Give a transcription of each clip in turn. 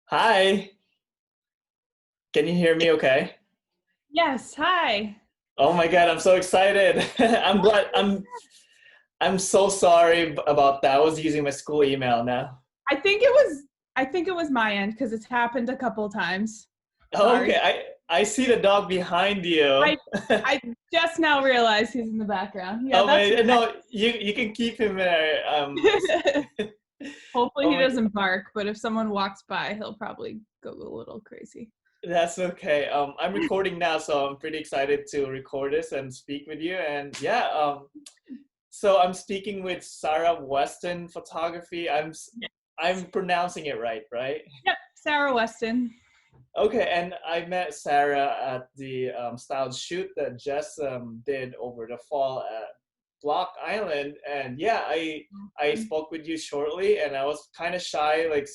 Hi, can you hear me okay? Yes, hi. Oh my God, I'm so excited. I'm glad I'm so sorry about that. I was using my school email now. I think it was I think it was my end because it's happened a couple times. Oh, okay, Sorry. I see the dog behind you. I I just now realized he's in the background. Yeah, Oh that's my, okay. no, you can keep him there. Hopefully Oh he my, doesn't bark, but if someone walks by, he'll probably go a little crazy. that's okay. I'm recording now, so I'm pretty excited to record this and speak with you. And yeah, so I'm speaking with Sarah Weston Photography. Yes. I'm pronouncing it right, right? Yep, Sarah Weston. Okay, and I met Sarah at the styled shoot that Jess did over the fall at Block Island, and yeah, I spoke with you shortly, and I was kind of shy, like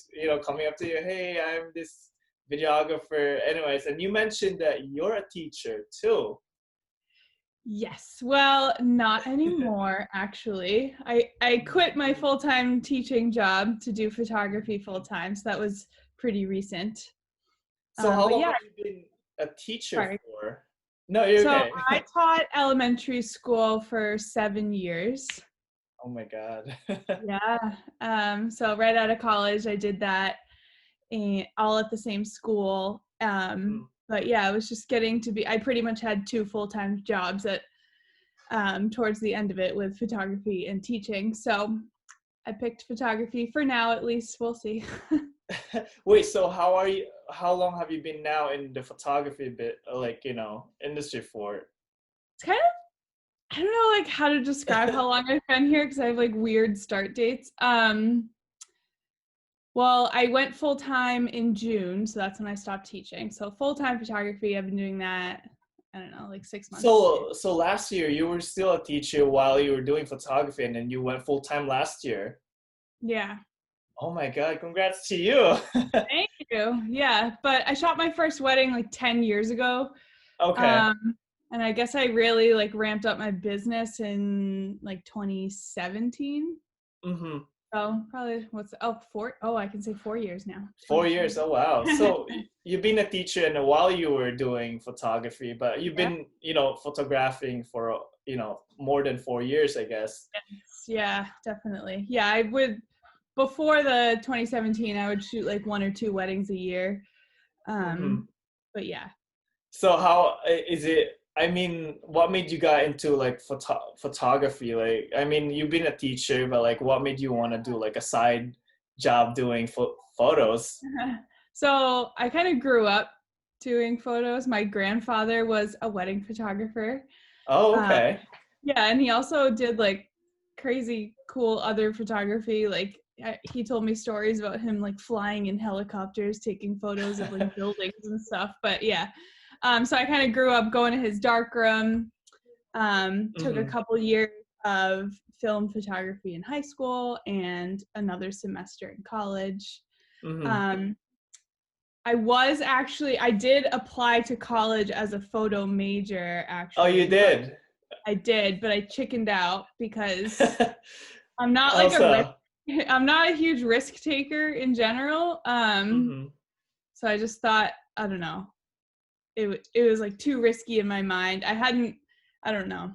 coming up to you, hey, I'm this videographer, anyways, and you mentioned that you're a teacher too. Yes. Well, not anymore, actually. I quit my full-time teaching job to do photography full-time, so that was pretty recent. So how But long yeah, have you been a teacher sorry. for? No, you're So okay. I taught elementary school for 7 years. Oh my God. Yeah. So right out of college, I did that and all at the same school. But yeah, it was just getting to be, I pretty much had two full-time jobs at towards the end of it with photography and teaching. So I picked photography for now, at least. We'll see. Wait, so how are you? How long have you been now in the photography bit, like industry for? It's kind of, I don't know like how to describe how long I've been here because I have like weird start dates. Well, I went full time in June, so that's when I stopped teaching. So full time photography, I've been doing that, I don't know, like 6 months. So last year you were still a teacher while you were doing photography, and then you went full time last year. Yeah. Oh my God, congrats to you. Thank you. Yeah. But I shot my first wedding like 10 years ago. Okay. Um, and I guess I really like ramped up my business in like 2017. Mm-hmm. So probably I can say 4 years now. 4 years. 2020. Oh wow. So you've been a teacher, and while you were doing photography, but you've Yeah. been photographing for more than 4 years, I guess. Yeah, definitely. Yeah, I would before the 2017, I would shoot like one or two weddings a year. Mm-hmm. But yeah. So how is it? I mean, what made you got into like photography? Like, I mean, you've been a teacher, but like, what made you want to do like a side job doing photos? So I kind of grew up doing photos. My grandfather was a wedding photographer. Oh, Um, okay. yeah, and he also did like crazy cool other photography. Like he told me stories about him like flying in helicopters, taking photos of like buildings and stuff. But yeah, so I kind of grew up going to his darkroom. Took a Hmm. couple years of film photography in high school and another semester in college. Hmm. Um, I did apply to college as a photo major Oh, you actually, but did. I did, but I chickened out because I'm not like How a risk, so? I'm not a huge risk taker in general. Hmm. So I just thought, I don't know, it was like too risky in my mind. I don't know.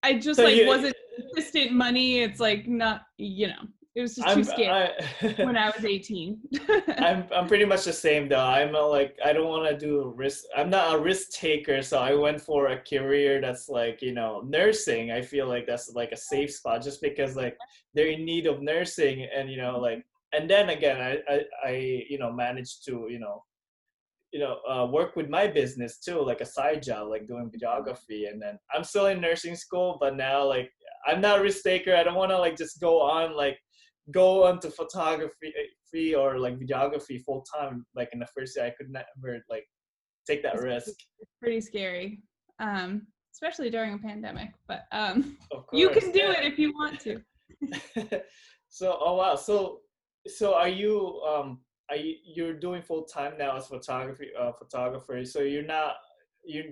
I just So like you, wasn't consistent money. It's like not, it was just too scary when I was 18. I'm pretty much the same though. Like I don't want to do risk. I'm not a risk taker, so I went for a career that's like nursing. I feel like that's like a safe spot just because like they're in need of nursing, and like and then again I managed to work with my business too, like a side job, like doing videography, and then I'm still in nursing school, but now like I'm not a risk taker. I don't want to like just go on to photography or like videography full time. Like in the first year, I could never like take that it's, risk. it's pretty scary, especially during a pandemic. But Of you course, can do yeah. it if you want to. So, oh wow, so you're doing full time now as photographer, so you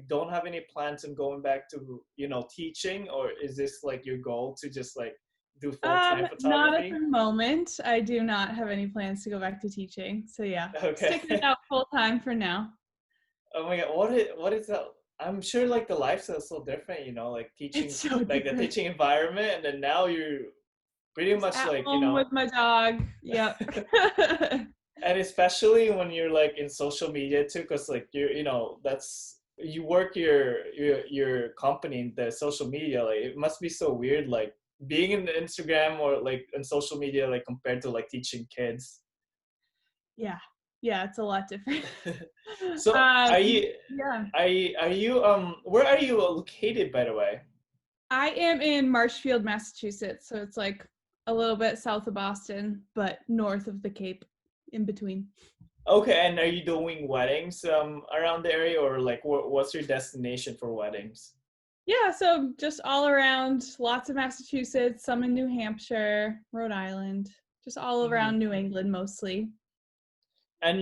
don't have any plans on going back to teaching, or is this like your goal to just like do full-time Not at photography? the moment. I do not have any plans to go back to teaching. So yeah, Okay. sticking it out full time for now. Oh my God, what is that? I'm sure like the lifestyle is so different, you know, like It's teaching, so like the different. teaching environment, and then now you're pretty Just much at like, home with my dog. Yep. and especially when you're like in social media too, because like you know, that's you work your company in the social media, like it must be so weird, like being in the Instagram or like in social media, like compared to like teaching kids. Yeah. Yeah, it's a lot different. So Um, are you yeah. where are you located, by the way? I am in Marshfield, Massachusetts, so it's like a little bit south of Boston, but north of the Cape, in between. Okay, and are you doing weddings around the area, or like what's your destination for weddings? Yeah, so just all around, lots of Massachusetts, some in New Hampshire, Rhode Island, just all Hmm. around New England mostly. And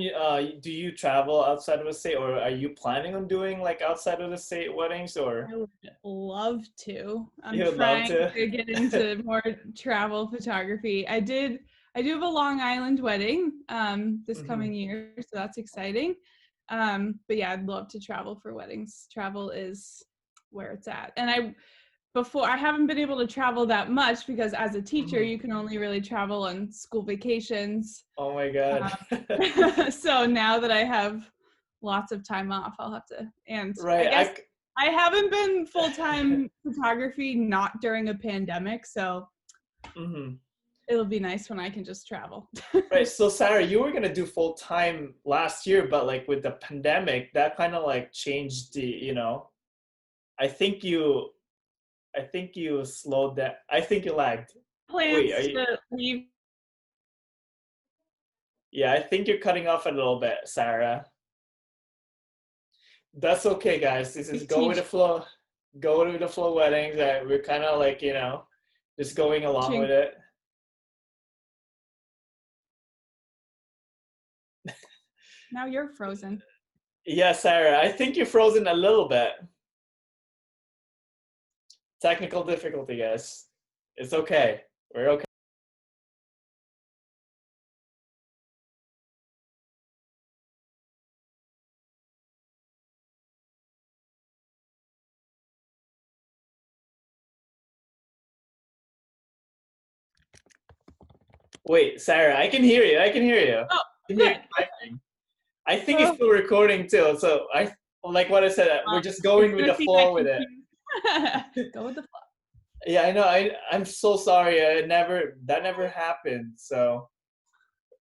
do you travel outside of the state, or are you planning on doing like outside of the state weddings, or I would love to. I'm you would love trying to? to get into more travel photography. I do have a Long Island wedding this Hmm. coming year, so that's exciting. But yeah, I'd love to travel for weddings. Travel is where it's at. And I haven't been able to travel that much because as a teacher, Hmm. you can only really travel on school vacations. Oh my God. So now that I have lots of time off, I'll have to. And I Right. guess I haven't been full-time photography not during a pandemic, so Hmm. it'll be nice when I can just travel. Right. So Sarah, you were gonna do full time last year, but like with the pandemic, that kind of like changed the, you know, I think you I think you slowed that. I think you lagged. Wait, are Plans you? to leave Yeah, I think you're cutting off a little bit, Sarah. That's okay, guys. This is go with the teaching. flow. Go with the flow weddings. We're kind of like, you know, just going along with it. Now you're frozen. Yeah, Sarah, I think you're frozen a little bit. Technical difficulty, guys. It's okay. We're okay. Wait, Sarah, I can hear you. I can hear you. I Oh, can hear you good. typing. I think it's Oh, still recording too. So like what I said, we're just it's going with gonna the see that flow with it. confused. Go with the flow. Yeah, I know. I'm so sorry. That never happened. So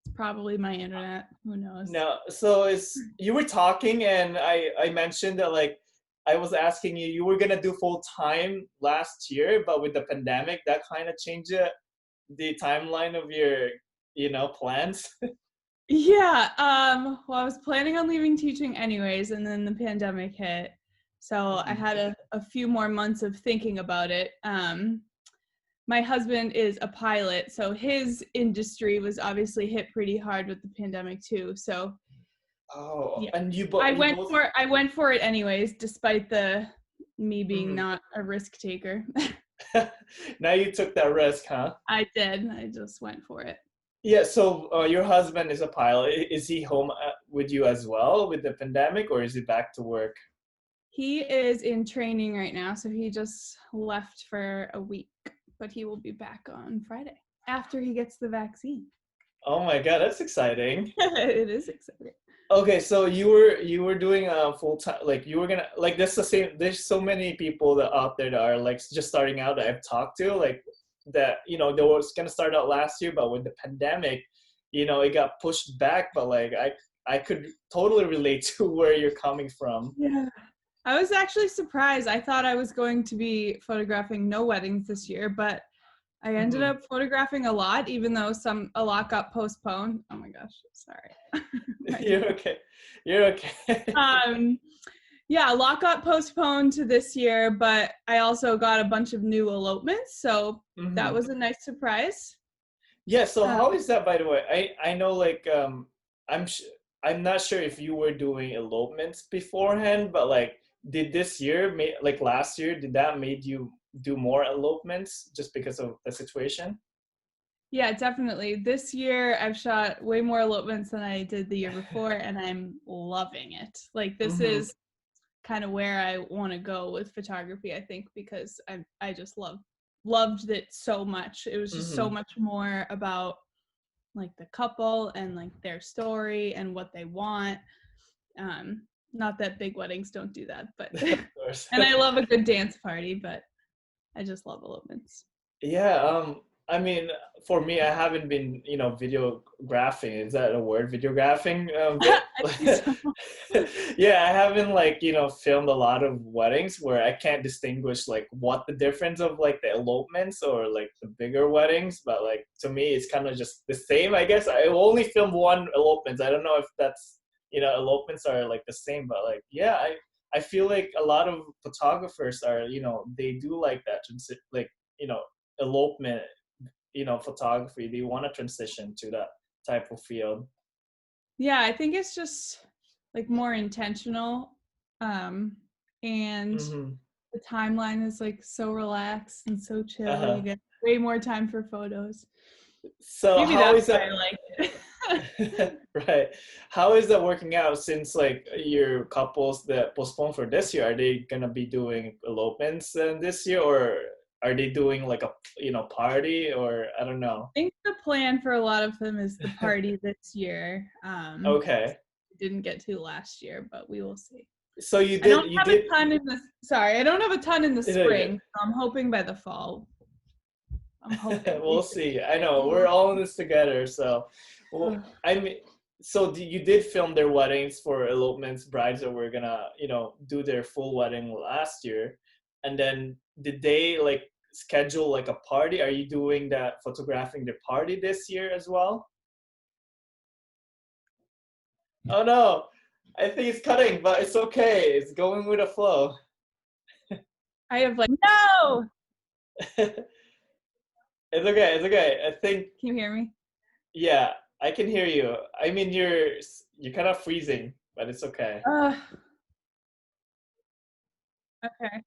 It's probably my internet. Who knows? no. So it's you were talking, and I mentioned that like I was asking you, you were gonna do full time last year, but with the pandemic, that kind of changed the timeline of your, you know, plans. Yeah, well, I was planning on leaving teaching anyways, and then the pandemic hit. So I Mhm. had a few more months of thinking about it. My husband is a pilot, so his industry was obviously hit pretty hard with the pandemic too. So Oh, yeah, and you I both. went for it anyways, despite the me being Mhm. not a risk taker. Now you took that risk, huh? I did. I just went for it. Yeah, so your husband is a pilot. Is he home with you as well with the pandemic, or is he back to work? He is in training right now, so he just left for a week, but he will be back on Friday after he gets the vaccine. Oh my God, that's exciting. It is exciting. Okay, so you were doing a full time, like you were gonna like that's the same. There's so many people that out there that are like just starting out that I've talked to, like that, you know, they was gonna start out last year, but with the pandemic, you know, it got pushed back. But like I could totally relate to where you're coming from. Yeah. I was actually surprised. I thought I was going to be photographing no weddings this year, but I ended Hmm. up photographing a lot, even though a lot got postponed. Oh my gosh, sorry. My You're dog. okay. You're okay. Um, yeah, a lot got postponed to this year, but I also got a bunch of new elopements, so that Hmm. was a nice surprise. Yeah, so Uh, how is that, by the way? I know like I'm sh I'm not sure if you were doing elopements beforehand, but like did this year like last year did that made you do more elopements just because of the situation? Yeah, definitely. This year I've shot way more elopements than I did the year before, and I'm loving it. Like, this Mm-hmm. is kind of where I want to go with photography, I think, because I just loved it so much. It was just so Mm-hmm. much more about like the couple and like their story and what they want. Not that big weddings don't do that, but Of course. and I love a good dance party, but I just love elopements. Yeah, I mean, for me, I haven't been, videographing. Is that a word? Videographing? I think so. Yeah, I haven't like, filmed a lot of weddings where I can't distinguish like what the difference of like the elopements or like the bigger weddings, but like to me, it's kind of just the same, I guess. I only filmed one elopement. I don't know if that's, elopements are like the same, but like, yeah, I feel like a lot of photographers are, they do like that, like, you know, elopement, photography. They want to transition to that type of field. Yeah, I think it's just like more intentional. And Mm-hmm. the timeline is like so relaxed and so chill. You Uh-huh. get way more time for photos. So Maybe how that's is why that? I like it. Right. How is that working out since like your couples that postponed for this year, are they gonna be doing elopements this year, or are they doing like a party, or I don't know. I think the plan for a lot of them is the party this year. Okay. Didn't get to last year, but we will see. So you I did don't you have a did ton in the sorry, I don't have a ton in the Very good. spring. So I'm hoping by the fall. I'm hoping we We'll should see. be I good. know we're all in this together. So, well, I mean, so you did film their weddings for elopements, brides that were gonna, do their full wedding last year, and then did they like schedule like a party? Are you doing that, photographing the party this year as well? Oh no, I think it's cutting, but it's okay. It's going with the flow. I have like no. It's okay. It's okay. I think, Can you hear me? yeah, I can hear you. I mean, you're kind of freezing, but it's okay. Okay.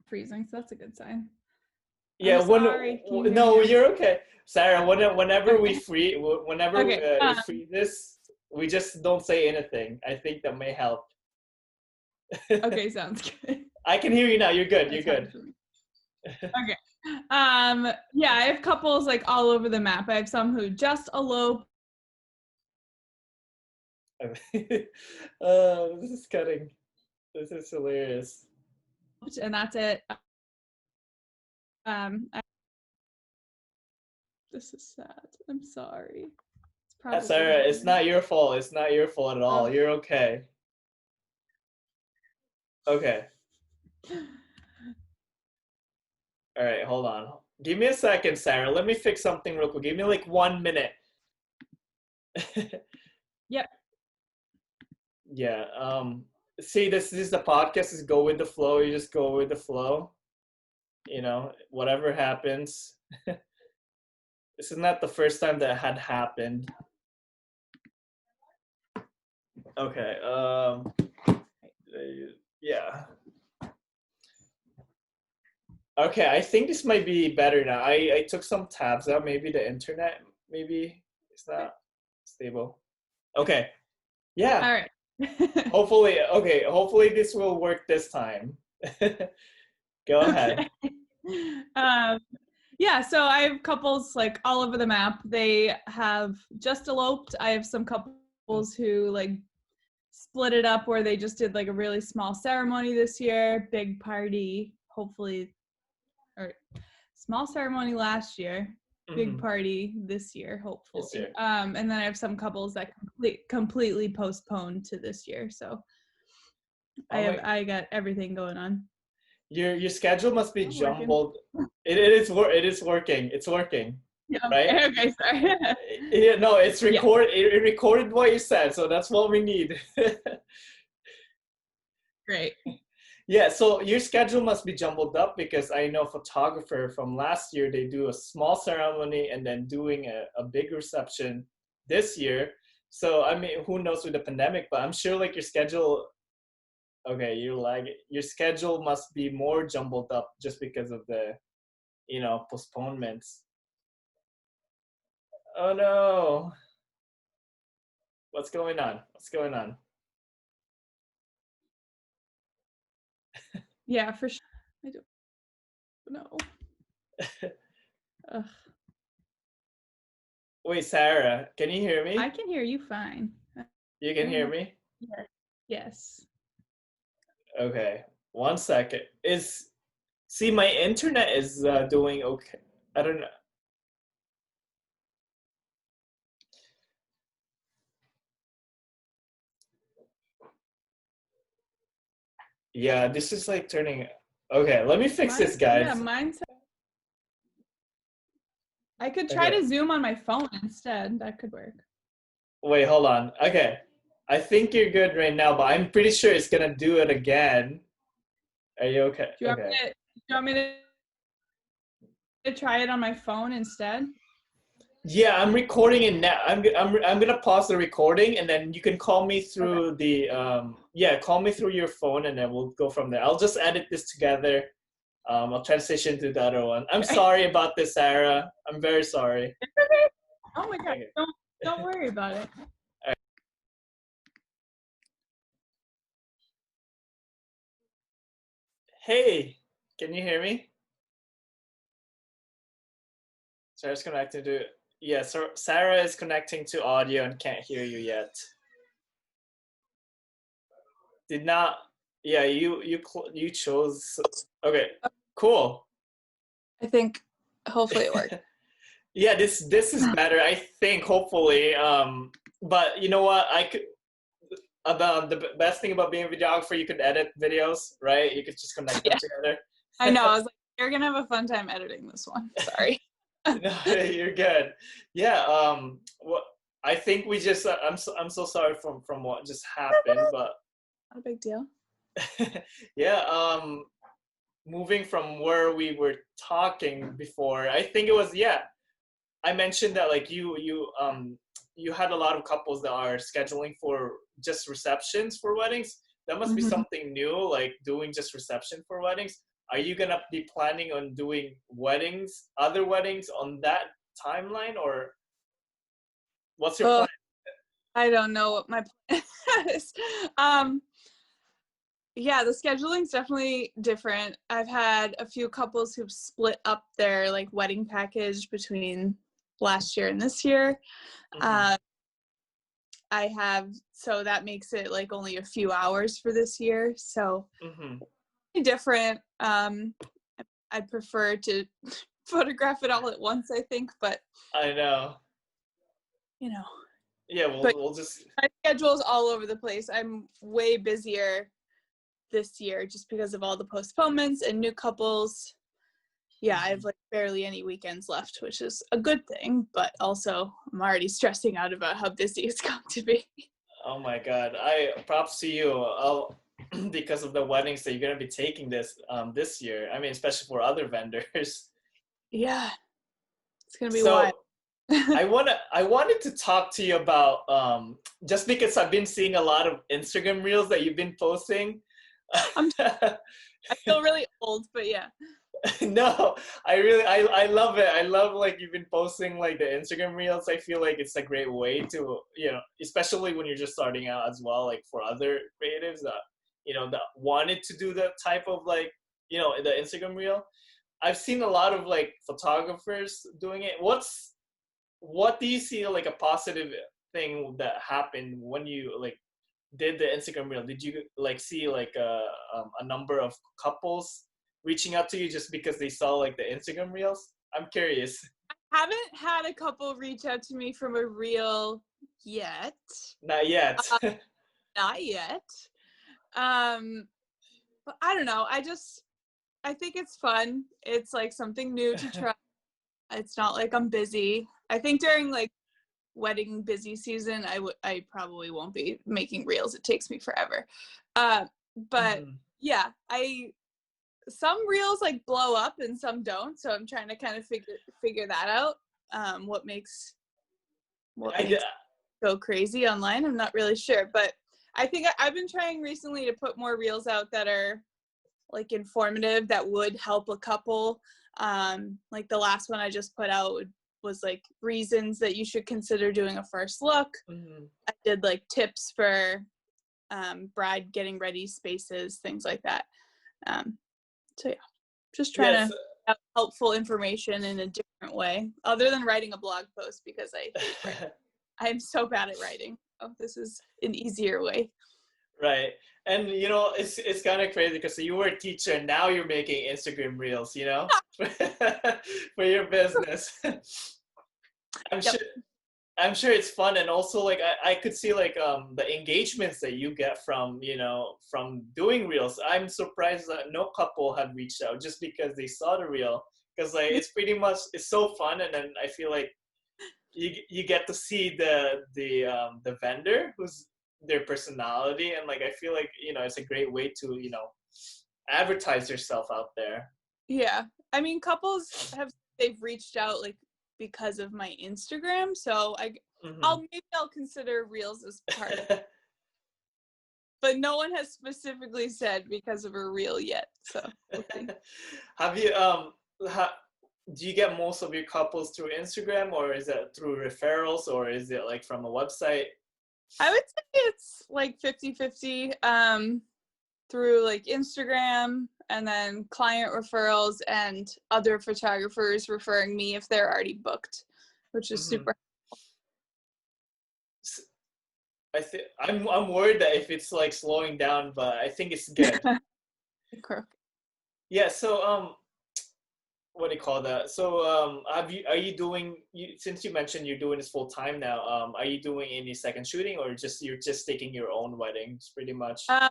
Freezing, so that's a good sign. Yeah, I'm sorry. Can you hear me no, now? you're okay, Sarah. Whenever Okay. Okay. it freezes, we just don't say anything. I think that may help. Okay, sounds good. I can hear you now. You're good. You're That's good. hard for me. Okay. Yeah, I have couples like all over the map. I have some who just elope. This is cutting. This is hilarious. And that's it. I, this is sad. I'm sorry. It's probably Sarah, it's him. not your fault. It's not your fault at all. Oh. You're okay. Okay. All right, hold on. Give me a second, Sarah. Let me fix something real quick. Give me like 1 minute. Yep. Yeah. See, this is the podcast, is go with the flow. You just go with the flow. Whatever happens. This is not the first time that had happened. Okay. Yeah. Okay, I think this might be better now. I took some tabs out. Maybe the internet, maybe it's not stable. Okay. Yeah. All right. Hopefully this will work this time. Go ahead. Okay. Yeah, so I have couples like all over the map. They have just eloped. I have some couples who like split it up where they just did like a really small ceremony this year, big party, hopefully, or small ceremony last year, big Mhm. party this year, hopefully. This year. And then I have some couples that completely postponed to this year. So Oh my, I got everything going on. your schedule must be I'm working. jumbled. It is working. It's working. Yeah, Right? okay, sorry. Yeah, no, it's Yeah. it recorded what you said, so that's what we need. Great. Yeah, so your schedule must be jumbled up because I know photographer from last year, they do a small ceremony and then doing a big reception this year. So I mean, who knows with the pandemic, but I'm sure like your schedule Okay, you're lagging. Your schedule must be more jumbled up just because of the, postponements. Oh no. What's going on? What's going on? Yeah, for sure. I don't know. Ugh. Wait, Sarah, can you hear me? I can hear you fine. You can hear me? Yes. Okay. 1 second. See, my internet is doing okay. I don't know. Yeah, this is like turning. Okay, let me fix this, guys. Yeah, mine's. I could try to Zoom on my phone instead. That could work. Wait, hold on. Okay. I think you're good right now, but I'm pretty sure it's gonna do it again. Are you okay? Do you want me to try it on my phone instead? Yeah, I'm recording it now. I'm gonna pause the recording, and then you can call me through the call me through your phone, and then we'll go from there. I'll just edit this together. I'll transition to the other one. I'm sorry about this, Sarah. I'm very sorry. Oh my god! Okay. Don't worry about it. Right. Hey, can you hear me? Sarah's connected to. Yeah, so Sarah is connecting to audio and can't hear you yet. Did not. Yeah, you chose. Okay, cool. I think hopefully it worked. Yeah, this is better. I think hopefully. But you know what? About the best thing about being a videographer, you could edit videos, right? You could just connect them together. I know. I was like, you're gonna have a fun time editing this one. Sorry. No, you're good. Yeah. What I think we just. I'm so sorry from what just happened, but not a big deal. Yeah. Moving from where we were talking before, I think it was I mentioned that like you had a lot of couples that are scheduling for just receptions for weddings. That must be something new, like doing just reception for weddings. Are you gonna be planning on doing other weddings on that timeline, or what's your plan? I don't know what my plan is. Yeah, the scheduling's definitely different. I've had a few couples who've split up their like wedding package between last year and this year. So that makes it like only a few hours for this year. So different. I prefer to photograph it all at once, I think, but I know. Yeah, we'll just. My schedule's all over the place. I'm way busier this year just because of all the postponements and new couples. Yeah, I have like barely any weekends left, which is a good thing, but also I'm already stressing out about how busy it's going to be. Oh my God. Props to you. Because of the weddings that you're going to be taking this year. I mean, especially for other vendors. Yeah. It's going to be wild. I wanted to talk to you about just because I've been seeing a lot of Instagram reels that you've been posting. I feel really old, but yeah. No, I love it. I love like you've been posting like the Instagram reels. I feel like it's a great way to, especially when you're just starting out as well, like for other creatives that, that wanted to do that type of like, the Instagram reel. I've seen a lot of like photographers doing it. What do you see like a positive thing that happened when you like did the Instagram reel? Did you like see like a number of couples reaching out to you just because they saw like the Instagram reels? I'm curious. I haven't had a couple reach out to me from a reel yet. Not yet. Not yet. But I don't know. I think it's fun. It's like something new to try. It's not like I'm busy. I think during like wedding busy season, I probably won't be making reels. It takes me forever. But yeah, some reels like blow up and some don't. So I'm trying to kind of figure that out. What makes go crazy online? I'm not really sure, but I think I've been trying recently to put more reels out that are like informative, that would help a couple. Like the last one I just put out was like reasons that you should consider doing a first look. Mm-hmm. I did like tips for bride getting ready spaces, things like that. So yeah, just trying to have helpful information in a different way, other than writing a blog post, because I hate writing. I'm so bad at writing. Oh, this is an easier way. Right. And you know, it's kind of crazy because you were a teacher and now you're making Instagram reels, you know, for your business. I'm sure it's fun, and also like I could see like the engagements that you get from, you know, from doing reels. I'm surprised that no couple had reached out just because they saw the reel, because like it's pretty much, it's so fun, and then I feel like you get to see the vendor, who's their personality, and like I feel like, you know, it's a great way to, you know, advertise yourself out there. Yeah, I mean, couples they've reached out like because of my Instagram, so I'll consider reels as part of it. But no one has specifically said because of a reel yet, so we'll see. Have you do you get most of your couples through Instagram, or is it through referrals, or is it like from a website? I would say it's like 50-50 through like Instagram, and then client referrals and other photographers referring me if they're already booked, which is super helpful. I'm worried that if it's like slowing down, but I think it's good. Yeah, so what do you call that? So are you doing, since you mentioned you're doing this full time now, are you doing any second shooting, or you're just taking your own weddings pretty much? I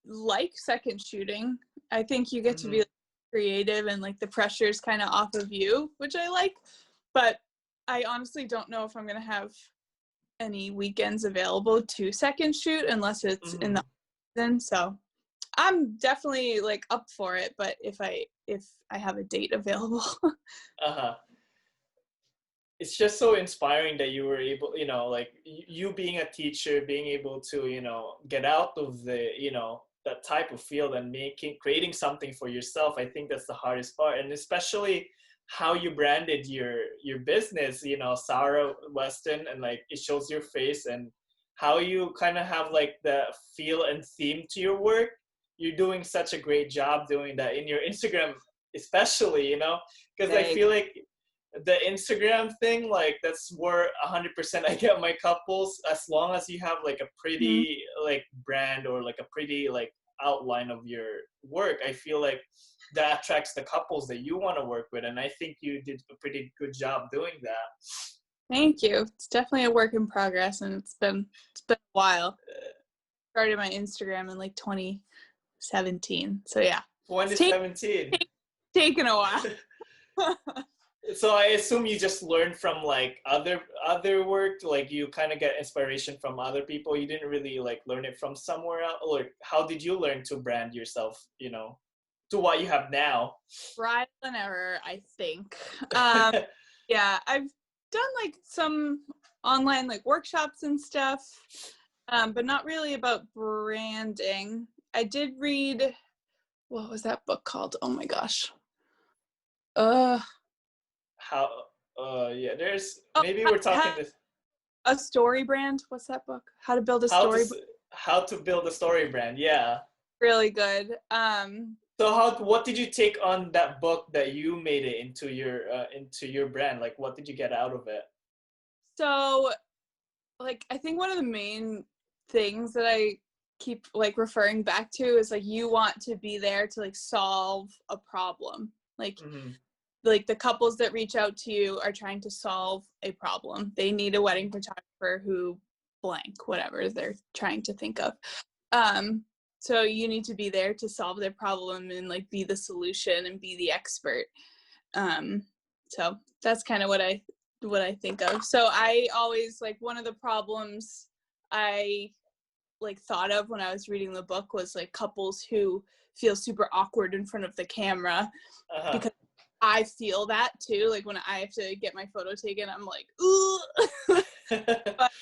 like second shooting. I think you get to be like, creative, and like the pressure's kind of off of you, which I like, but I honestly don't know if I'm gonna have any weekends available to second shoot unless it's in the season. So I'm definitely like up for it, but if I have a date available. It's just so inspiring that you were able, you know, like you being a teacher, being able to, you know, get out of the, you know, that type of field and creating something for yourself. I think that's the hardest part, and especially how you branded your business, you know, Sarah Weston, and like it shows your face, and how you kind of have like the feel and theme to your work. You're doing such a great job doing that in your Instagram, especially, you know, because I feel like the Instagram thing, like that's where 100% I get my couples, as long as you have like a pretty like brand, or like a pretty like outline of your work. I feel like that attracts the couples that you want to work with, and I think you did a pretty good job doing that. Thank you. It's definitely a work in progress, and it's been a while. Started my Instagram in like 2017, so yeah. 2017. Taken a while. So I assume you just learned from like other work, like you kind of get inspiration from other people. You didn't really like learn it from somewhere else. Like, how did you learn to brand yourself, you know, to what you have now? Trial and error, I think. Yeah, I've done like some online like workshops and stuff, but not really about branding. I did read, what was that book called? Oh my gosh. Yeah, there's, maybe we're talking this. A story brand. What's that book? How to build a story. How to build a story brand. Yeah. Really good. So what did you take on that book that you made it into your brand? Like, what did you get out of it? So, like, I think one of the main things that I keep like referring back to is like, you want to be there to like solve a problem. Like, like the couples that reach out to you are trying to solve a problem. They need a wedding photographer who blank, whatever they're trying to think of. So you need to be there to solve their problem and like be the solution and be the expert. So that's kind of what I think of. So I always like, one of the problems I like thought of when I was reading the book was like couples who feel super awkward in front of the camera, because I feel that too. Like when I have to get my photo taken, I'm like, ooh. But,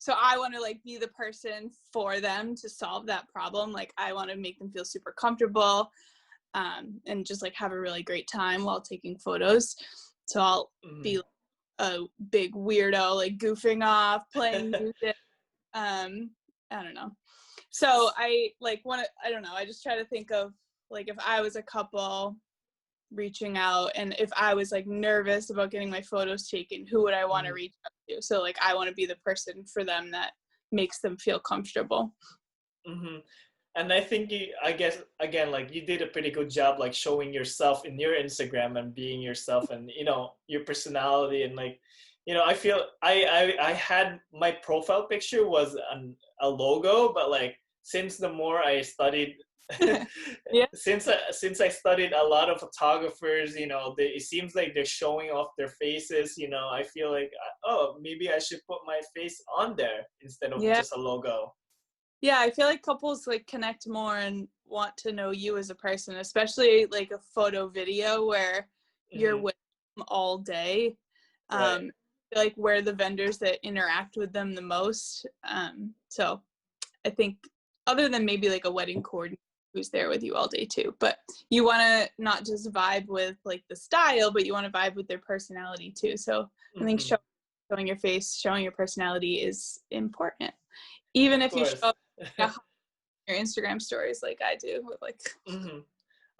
so I want to like be the person for them to solve that problem. Like I want to make them feel super comfortable, and just like have a really great time while taking photos. So I'll be a big weirdo, like goofing off, playing music. I don't know. So I like want to, I don't know, I just try to think of like if I was a couple reaching out, and if I was like nervous about getting my photos taken, who would I want to reach out to? So like I want to be the person for them that makes them feel comfortable. And I think I guess again, like you did a pretty good job, like showing yourself in your Instagram and being yourself, and you know your personality, and like, you know, I feel I had my profile picture was a logo, but like since the more I studied, Yeah. since I studied a lot of photographers, you know, it seems like they're showing off their faces. You know, I feel like, oh, maybe I should put my face on there instead of just a logo. Yeah, I feel like couples like connect more and want to know you as a person, especially like a photo video where you're with them all day. Right. Like we're the vendors that interact with them the most. So I think other than maybe like a wedding coordinator who's there with you all day too, but you want to not just vibe with like the style, but you want to vibe with their personality too. So I think showing your face, showing your personality is important. Even if you show your Instagram stories like I do with like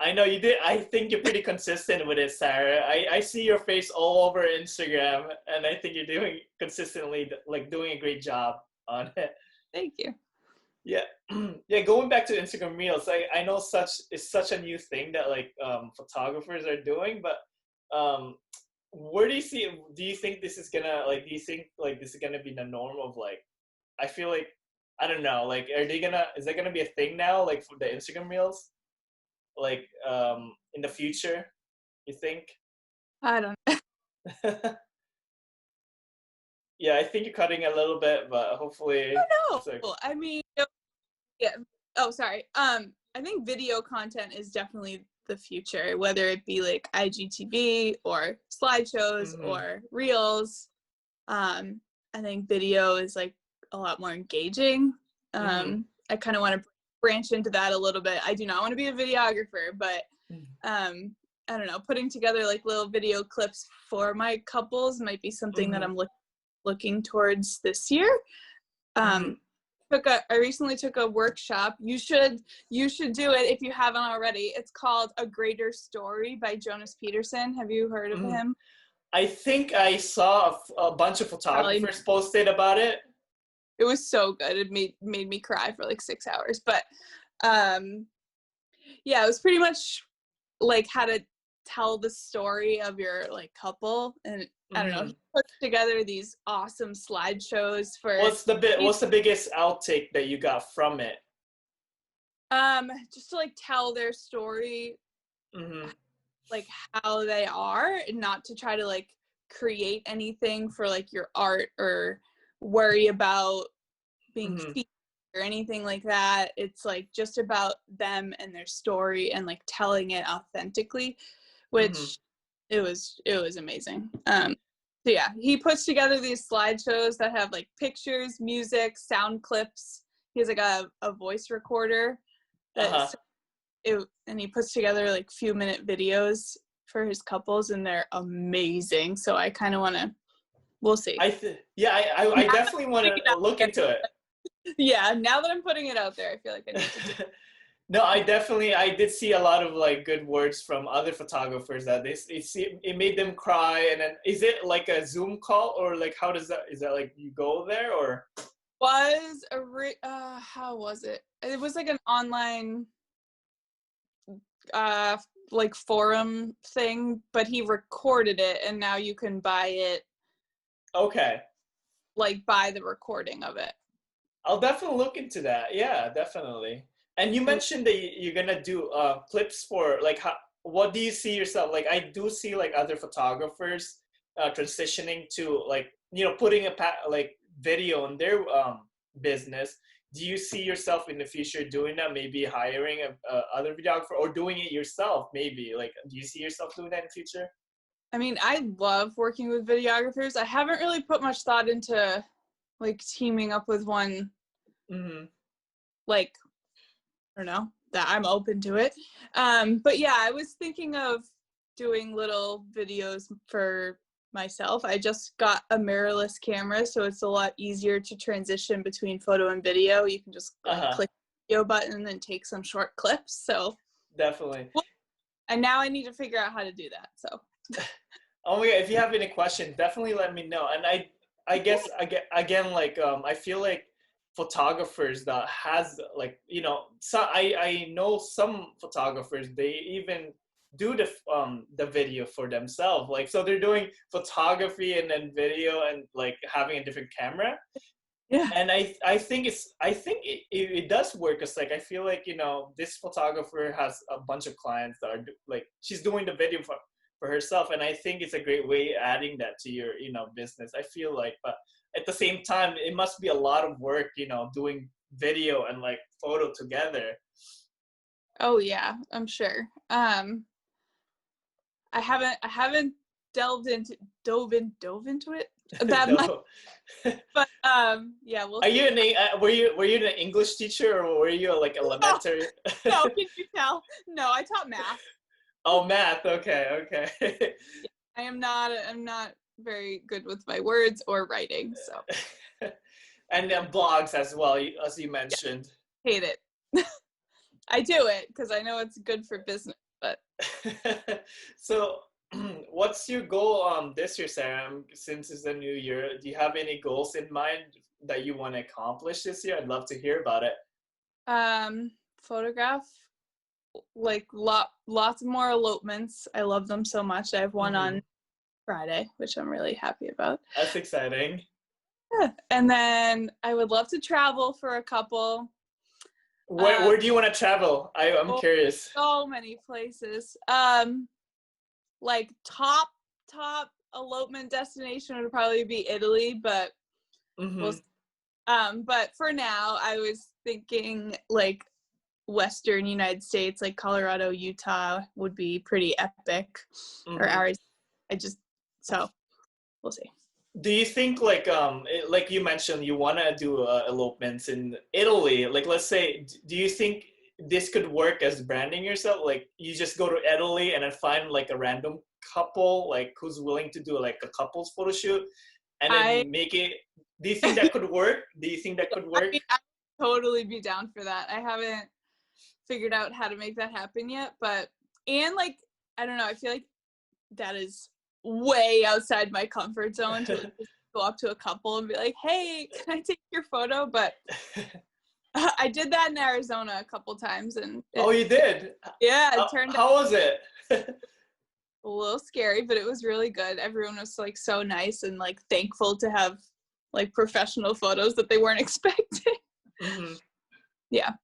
I know you did. I think you're pretty consistent with it, Sarah. I see your face all over Instagram, and I think you're doing consistently, like doing a great job on it. Thank you. Yeah. Yeah, going back to Instagram Reels, I know it's such a new thing that like photographers are doing, but where do you think this is gonna, like, do you think like this is gonna be the norm of, like, I feel like, I don't know, like, is that gonna be a thing now, like for the Instagram Reels, like in the future, you think? I don't know. Yeah, I think you're cutting a little bit, but hopefully. No, I mean, yeah. Oh, sorry. I think video content is definitely the future, whether it be like IGTV or slideshows or reels. I think video is like a lot more engaging. I kind of want to branch into that a little bit. I do not want to be a videographer, but I don't know, putting together like little video clips for my couples might be something that I'm looking towards this year. I recently took a workshop. You should do it if you haven't already. It's called A Greater Story by Jonas Peterson. Have you heard of him? I think I saw a bunch of photographers posted about it. It was so good. It made me cry for like 6 hours. But yeah, it was pretty much like how to tell the story of your like couple, and I don't know, he puts together these awesome slideshows for what's the biggest outtake that you got from it? Just to like tell their story, like how they are, and not to try to like create anything for like your art or worry about being featured or anything like that. It's like just about them and their story and like telling it authentically, which it was amazing. So yeah, he puts together these slideshows that have like pictures, music, sound clips. He has like a voice recorder that and he puts together like few-minute videos for his couples, and they're amazing. So I kind of want to, we'll see. I definitely want to look into it. Yeah, now that I'm putting it out there, I feel like I need to do it. No, I did see a lot of like good words from other photographers that it made them cry. And then is it like a Zoom call, or like how is that like you go there, or? Was how was it? It was like an online like forum thing, but he recorded it, and now you can buy it. Okay. Like buy the recording of it. I'll definitely look into that. Yeah, definitely. And you mentioned that you're gonna do clips for like what do you see yourself, like I do see like other photographers transitioning to like, you know, putting like video in their business. Do you see yourself in the future doing that, maybe hiring a other videographer or doing it yourself, maybe? Like, do you see yourself doing that in the future? I mean, I love working with videographers. I haven't really put much thought into like teaming up with one, like, I don't know, that I'm open to it. But yeah, I was thinking of doing little videos for myself. I just got a mirrorless camera, so it's a lot easier to transition between photo and video. You can just like click the video button and take some short clips. So definitely. And now I need to figure out how to do that. So oh my God, if you have any questions, definitely let me know. And I guess again, like I feel like photographers that has like, you know, so I know some photographers, they even do the video for themselves, like, so they're doing photography and then video and like having a different camera. yeah. And I think it does work, because like I feel like, you know, this photographer has a bunch of clients that are like, she's doing the video for herself, and I think it's a great way adding that to your, you know, business, I feel like. But at the same time, it must be a lot of work, you know, doing video and like photo together. Oh yeah, I'm sure. I haven't dove into it that much. But yeah, we'll Are see. you were you an English teacher, or were you like elementary? No, can you tell? No, I taught math. Oh, math. Okay. I'm not very good with my words or writing, so. And then blogs as well, as you mentioned. Yeah, hate it. I do it because I know it's good for business, but. So, what's your goal this year, Sarah? Since it's a new year, do you have any goals in mind that you want to accomplish this year? I'd love to hear about it. Photograph like lots more elopements. I love them so much. I have one on Friday, which I'm really happy about. That's exciting. Yeah. And then I would love to travel for a couple. Where do you want to travel? I'm curious. So many places. Like top elopement destination would probably be Italy, but we'll see. But for now, I was thinking like Western United States, like Colorado, Utah would be pretty epic, or Arizona. So we'll see. Do you think like you mentioned, you want to do elopements in Italy? Like, let's say, do you think this could work as branding yourself? Like, you just go to Italy and then find like a random couple, like who's willing to do like a couples photo shoot, and then make it. Do you think that could work? Do you think that could work? I'd totally be down for that. I haven't figured out how to make that happen yet, and like, I don't know, I feel like that is way outside my comfort zone to go up to a couple and be like, hey, can I take your photo? But I did that in Arizona a couple times, and you did? Yeah, it turned out. How was it? A little scary, but it was really good. Everyone was like so nice and like thankful to have like professional photos that they weren't expecting. Yeah.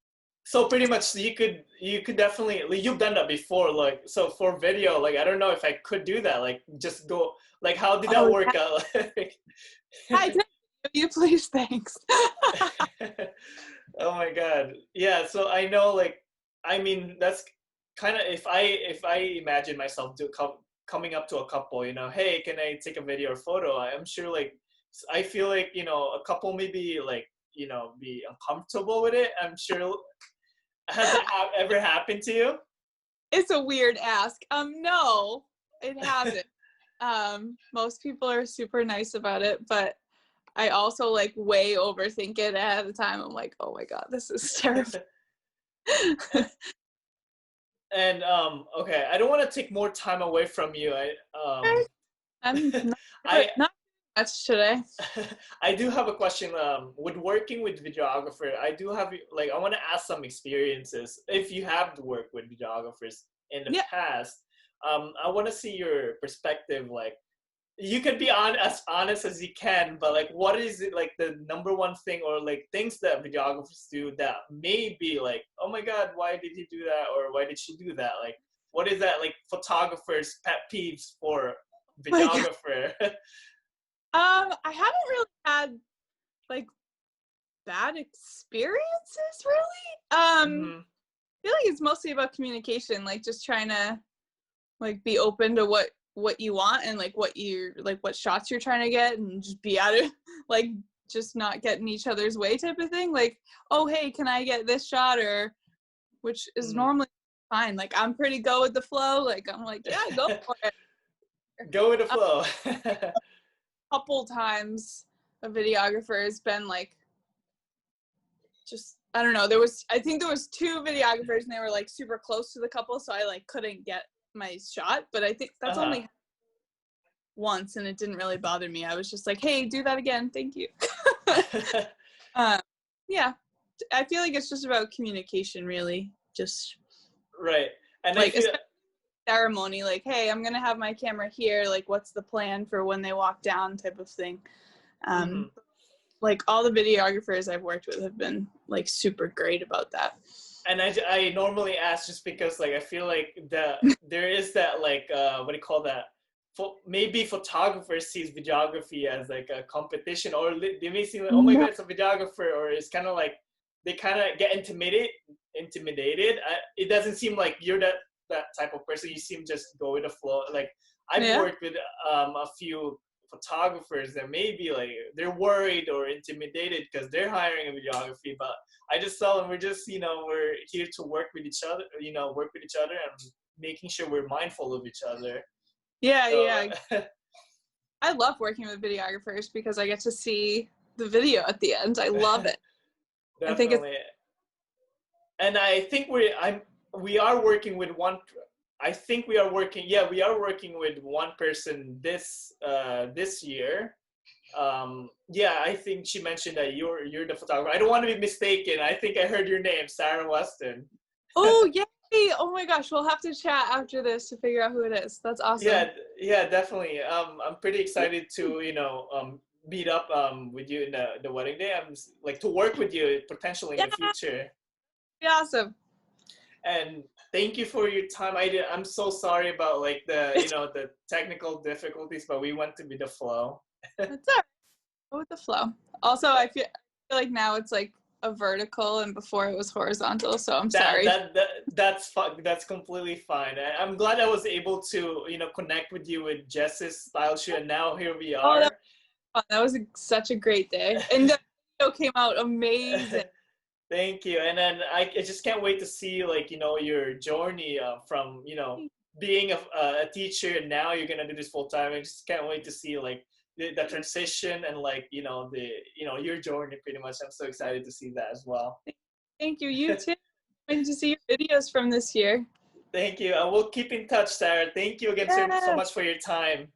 So pretty much you could definitely, you've done that before, like, so for video, like, I don't know if I could do that, like just go, like, how did that work out? Hi, can I you please? Thanks. Oh my God. Yeah. So I know, like, I mean, that's kind of, if I imagine myself coming up to a couple, you know, hey, can I take a video or photo? I'm sure, like, I feel like, you know, a couple maybe like, you know, be uncomfortable with it. I'm sure. Has that ever happened to you? It's a weird ask. No, it hasn't. Most people are super nice about it, but I also like way overthink it ahead of time. I'm like, oh my God, this is terrible. And okay, I don't want to take more time away from you. I'm not much today. I do have a question. With working with videographer, I do have, like, I want to ask some experiences. If you have worked with videographers in the past, I want to see your perspective. Like, you could be as honest as you can, but like, what is it, like, the number one thing, or like things that videographers do that may be like, oh my God, why did he do that, or why did she do that? Like, what is that, like, photographers' pet peeves for videographer? I haven't really had like bad experiences, really. I feel like it's mostly about communication, like just trying to like be open to what you want and like what shots you're trying to get, and just be just not get in each other's way type of thing. Like, oh, hey, can I get this shot? Or, which is normally fine. Like, I'm pretty go with the flow. Like, I'm like, yeah, go for it. Go with the flow. A couple times a videographer has been like, just, I don't know. I think there was 2 videographers and they were like super close to the couple. So I like couldn't get my shot, but I think that's only once and it didn't really bother me. I was just like, hey, do that again. Thank you. Yeah. I feel like it's just about communication, really. Just right. And like I feel ceremony, like, hey, I'm gonna have my camera here, like what's the plan for when they walk down type of thing. Like all the videographers I've worked with have been like super great about that. And I normally ask just because like I feel like there is that like what do you call that, maybe photographers sees videography as like a competition, or they may see like, oh my god, it's a videographer, or it's kind of like they kind of get intimidated. It doesn't seem like you're that type of person. You seem just go with the flow. Like I've worked with a few photographers that maybe like they're worried or intimidated because they're hiring a videography, but I just tell them we're just, we're here to work with each other, and making sure we're mindful of each other. Yeah. I love working with videographers because I get to see the video at the end. I love it. Definitely. And I think we are working with one. I think we are working with one person this year. I think she mentioned that you're the photographer. I don't want to be mistaken. I think I heard your name, Sarah Weston. Oh, yay! Oh my gosh, we'll have to chat after this to figure out who it is. That's awesome. Yeah, definitely. I'm pretty excited to meet up with you in the wedding day. I'm like to work with you potentially in the future. Be awesome. And thank you for your time. I'm so sorry about like the technical difficulties, but we went to be the flow. That's all right. Go with the flow. Also, I feel like now it's like a vertical, and before it was horizontal. So I'm sorry. That's fine. That's completely fine. I'm glad I was able to connect with you with Jess's style shoot, and now here we are. That was such a great day, and the video came out amazing. Thank you. And then I just can't wait to see like your journey from being a teacher, and now you're gonna do this full time. I just can't wait to see like the transition and like your journey pretty much. I'm so excited to see that as well. Thank you. You too. I'm excited to see your videos from this year. Thank you. I will keep in touch, Sarah. Thank you again so much for your time.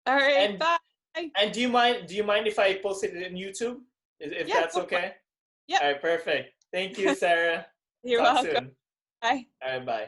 All right. And, bye. And do you mind if I post it in YouTube? If that's okay? Yeah. All right, perfect. Thank you, Sarah. You're Talk welcome. soon. Bye. All right, bye.